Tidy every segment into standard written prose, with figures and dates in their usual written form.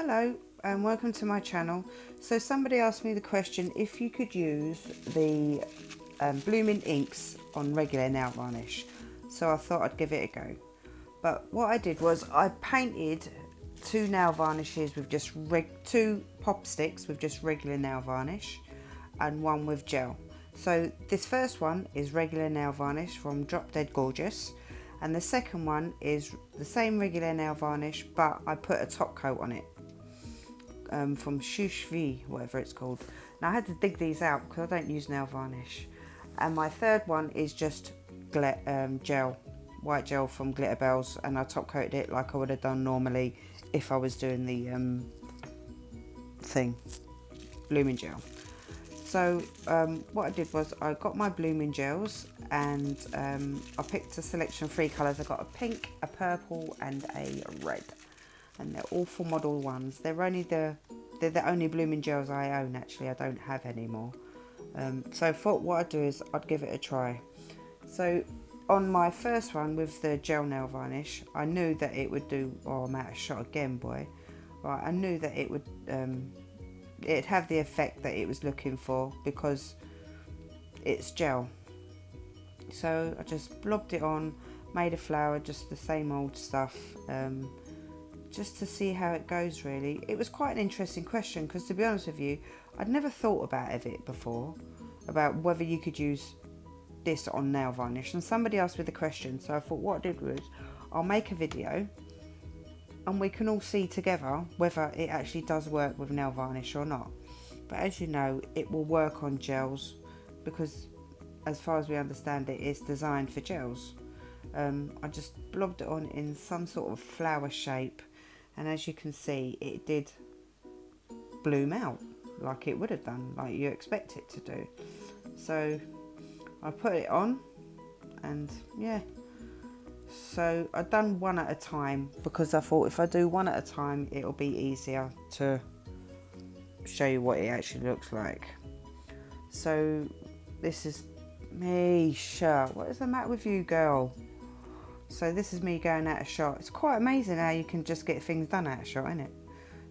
Hello and welcome to my channel. So somebody asked me the question if you could use the blooming inks on regular nail varnish. So I thought I'd give it a go. But what I did was I painted two nail varnishes with just two pop sticks with just regular nail varnish and one with gel. So this first one is regular nail varnish from Drop Dead Gorgeous, and the second one is the same regular nail varnish, but I put a top coat on it from Shushvi, whatever it's called. Now I had to dig these out because I don't use nail varnish. And my third one is just gel, white gel from Glitter Bells, and I top coated it like I would have done normally if I was doing the blooming gel. So what I did was I got my blooming gels and I picked a selection of 3 colours. I got a pink, a purple and a red, and they're all for model ones. They're the only blooming gels I own actually. I don't have any more. So I thought what I'd do is I'd give it a try. So on my first one with the gel nail varnish, I knew that it would do. Oh, I'm out of shot again, boy. Right, I knew that it would it'd have the effect that it was looking for because it's gel. So I just blobbed it on, made a flower, just the same old stuff, just to see how it goes really. It was quite an interesting question because, to be honest with you, I'd never thought about it before, about whether you could use this on nail varnish, and somebody asked me the question, so I thought what I did was I'll make a video and we can all see together whether it actually does work with nail varnish or not. But as you know, it will work on gels because as far as we understand it, it's designed for gels. I just blobbed it on in some sort of flower shape, and as you can see, it did bloom out like it would have done, like you expect it to do. So I put it on, and yeah, so I've done one at a time because I thought if I do one at a time it'll be easier to show you what it actually looks like. So this is me shot. What is the matter with you, girl? So this is me going out of shot. It's quite amazing how you can just get things done out of shot, isn't it?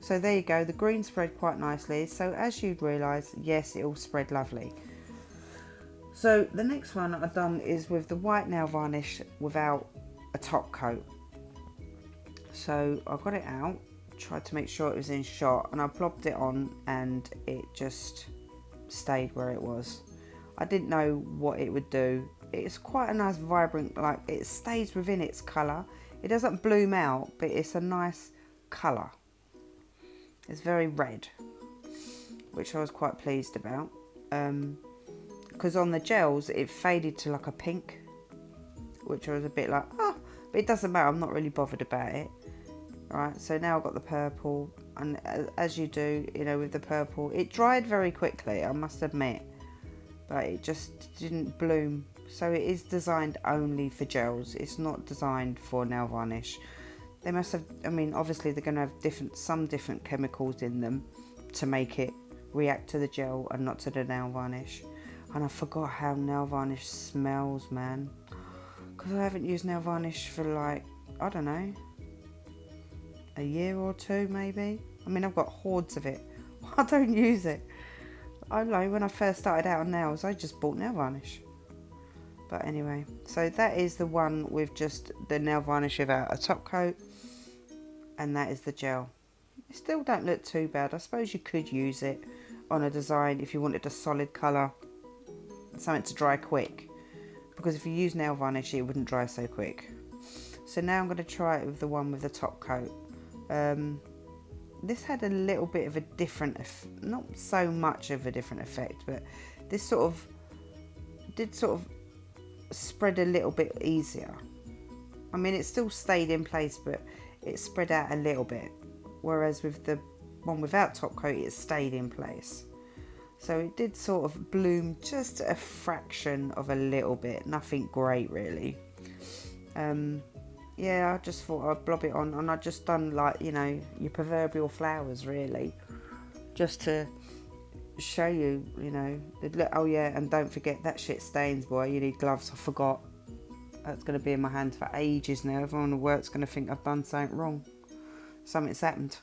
So there you go, the green spread quite nicely. So as you'd realise, yes, it all spread lovely. So the next one I've done is with the white nail varnish without a top coat. So I got it out, tried to make sure it was in shot, and I plopped it on and it just stayed where it was. I didn't know what it would do. It's quite a nice vibrant, like it stays within its colour. It doesn't bloom out, but it's a nice colour. It's very red, which I was quite pleased about. Because on the gels it faded to like a pink, which I was a bit like, oh, but it doesn't matter, I'm not really bothered about it. Alright, so now I've got the purple, and as you do, you know, with the purple, it dried very quickly, I must admit, but it just didn't bloom. So it is designed only for gels, it's not designed for nail varnish. They must have, I mean, obviously they're going to have some different chemicals in them to make it react to the gel and not to the nail varnish. And I forgot how nail varnish smells, man, because I haven't used nail varnish for like, I don't know, a year or two maybe. I mean, I've got hordes of it. I don't use it. I don't know, when I first started out on nails, I just bought nail varnish. But anyway, so that is the one with just the nail varnish without a top coat, and that is the gel. It still don't look too bad. I suppose you could use it on a design if you wanted a solid colour, something to dry quick, because if you use nail varnish it wouldn't dry so quick. So now I'm going to try it with the one with the top coat. This had a little bit of a different, not so much of a different effect, but this did spread a little bit easier. I mean, it still stayed in place, but it spread out a little bit, whereas with the one without top coat it stayed in place. So it did sort of bloom just a fraction of a little bit, nothing great really. Yeah, I just thought I'd blob it on, and I just done like, you know, your proverbial flowers really, just to show you, you know, oh yeah, and don't forget that shit stains, boy, you need gloves. I forgot, that's going to be in my hands for ages now. Everyone at work's going to think I've done something wrong, something's happened.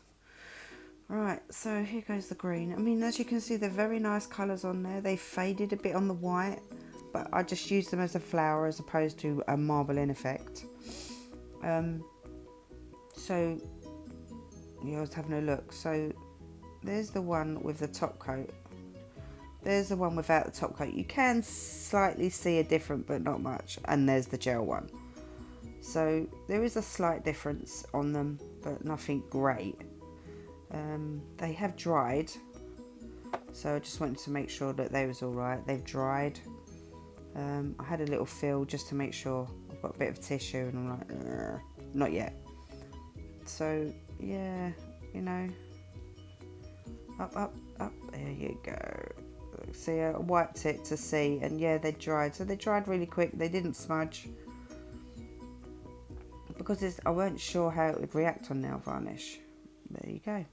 Right, so here goes the green. I mean, as you can see, they're very nice colours on there. They faded a bit on the white, but I just used them as a flower as opposed to a marbling effect. So, yeah, I was having a look. So, there's the one with the top coat. There's the one without the top coat. You can slightly see a difference, but not much. And there's the gel one. So, there is a slight difference on them, but nothing great. They have dried, so I just wanted to make sure that they was all right. They've dried. I had a little feel just to make sure. I've got a bit of tissue and I'm like, not yet. So yeah, you know, up, there you go. See, I wiped it to see, and yeah, they dried. So they dried really quick. They didn't smudge because I weren't sure how it would react on nail varnish. There you go.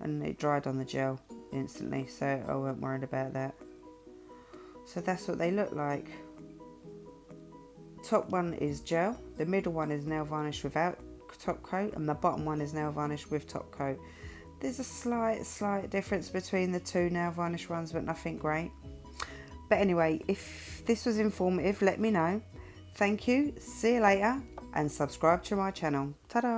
And it dried on the gel instantly, so I weren't worried about that. So that's what they look like. Top one is gel, the middle one is nail varnish without top coat, and the bottom one is nail varnish with top coat. There's a slight difference between the two nail varnish ones, but nothing great. But anyway, if this was informative, let me know. Thank you, see you later, and subscribe to my channel. Ta-da!